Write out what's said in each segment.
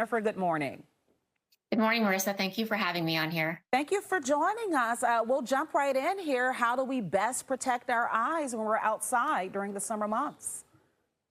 Jennifer, good morning. Good morning, Marissa. Thank you for having me on here. Thank you for joining us. We'll jump right in here. How do we best protect our eyes when we're outside during the summer months?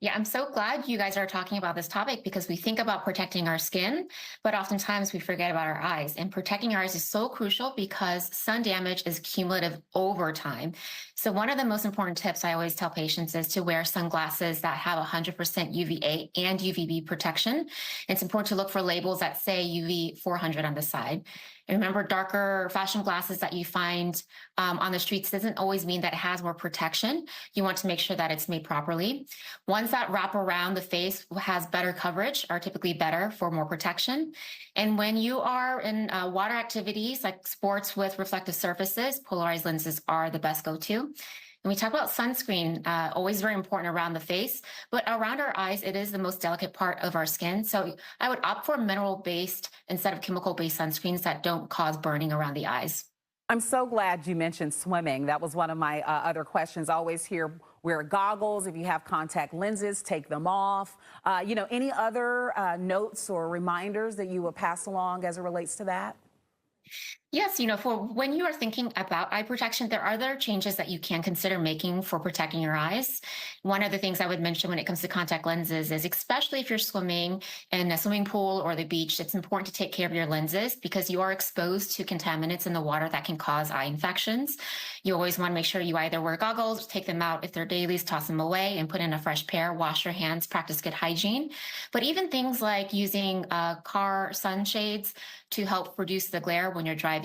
Yeah, I'm so glad you guys are talking about this topic because we think about protecting our skin, but oftentimes we forget about our eyes. And protecting our eyes is so crucial because sun damage is cumulative over time. So, one of the most important tips I always tell patients is to wear sunglasses that have 100% UVA and UVB protection. It's important to look for labels that say UV 400 on the side. And remember, darker fashion glasses that you find on the streets doesn't always mean that it has more protection. You want to make sure that it's made properly. Ones that wrap around the face has better coverage are typically better for more protection. And when you are in water activities like sports with reflective surfaces, polarized lenses are the best go-to. And we talk about sunscreen, always very important around the face, but around our eyes, it is the most delicate part of our skin. So I would opt for mineral-based instead of chemical-based sunscreens that don't cause burning around the eyes. I'm so glad you mentioned swimming. That was one of my other questions. I always hear wear goggles. If you have contact lenses, take them off. Any other notes or reminders that you would pass along as it relates to that? Yes, for when you are thinking about eye protection, there are other changes that you can consider making for protecting your eyes. One of the things I would mention when it comes to contact lenses is, especially if you're swimming in a swimming pool or the beach, it's important to take care of your lenses because you are exposed to contaminants in the water that can cause eye infections. You always want to make sure you either wear goggles, take them out if they're dailies, toss them away and put in a fresh pair, wash your hands, practice good hygiene. But even things like using car sunshades to help reduce the glare when you're driving.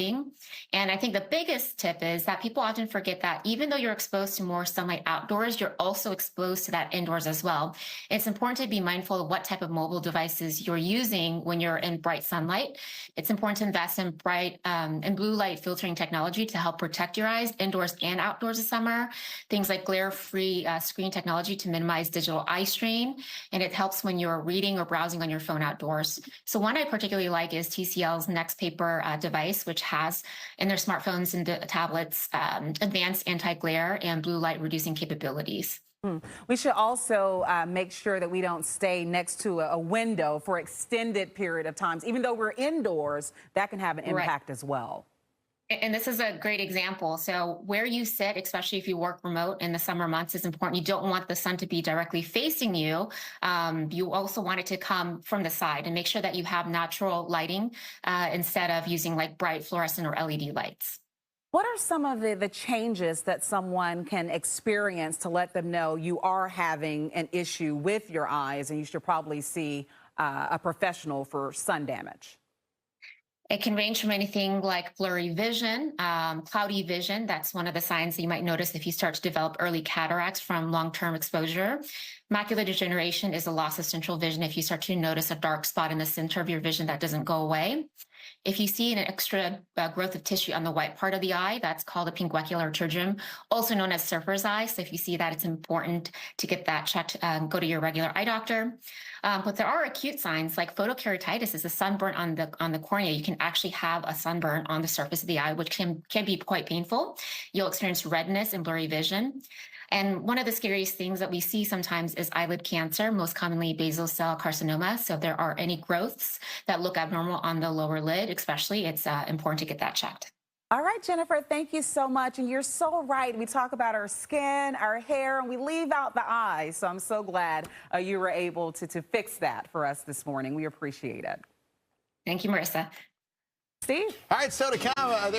And I think the biggest tip is that people often forget that even though you're exposed to more sunlight outdoors, you're also exposed to that indoors as well. It's important to be mindful of what type of mobile devices you're using when you're in bright sunlight. It's important to invest in bright and blue light filtering technology to help protect your eyes indoors and outdoors this summer. Things like glare-free screen technology to minimize digital eye strain. And it helps when you're reading or browsing on your phone outdoors. So one I particularly like is TCL's Next Paper device, which has in their smartphones and tablets advanced anti-glare and blue light reducing capabilities. We should also make sure that we don't stay next to a window for extended period of times. Even though we're indoors, that can have an Right. impact as well. And this is a great example. So where you sit, especially if you work remote in the summer months, is important. You don't want the sun to be directly facing you. You also want it to come from the side and make sure that you have natural lighting instead of using like bright fluorescent or LED lights. What are some of the changes that someone can experience to let them know you are having an issue with your eyes and you should probably see a professional for sun damage? It can range from anything like blurry vision, cloudy vision. That's one of the signs that you might notice if you start to develop early cataracts from long-term exposure. Macular degeneration is a loss of central vision if you start to notice a dark spot in the center of your vision that doesn't go away. If you see an extra growth of tissue on the white part of the eye, that's called a pinguecular pterygium, also known as surfer's eye. So if you see that, it's important to get that checked, go to your regular eye doctor. But there are acute signs like photokeratitis is a sunburn on the cornea. You can actually have a sunburn on the surface of the eye, which can be quite painful. You'll experience redness and blurry vision. And one of the scariest things that we see sometimes is eyelid cancer, most commonly basal cell carcinoma. So if there are any growths that look abnormal on the lower lid, especially, it's important to get that checked. All right, Jennifer, thank you so much. And you're so right. We talk about our skin, our hair, and we leave out the eyes. So I'm so glad you were able to fix that for us this morning. We appreciate it. Thank you, Marissa. Steve? All right, so to come,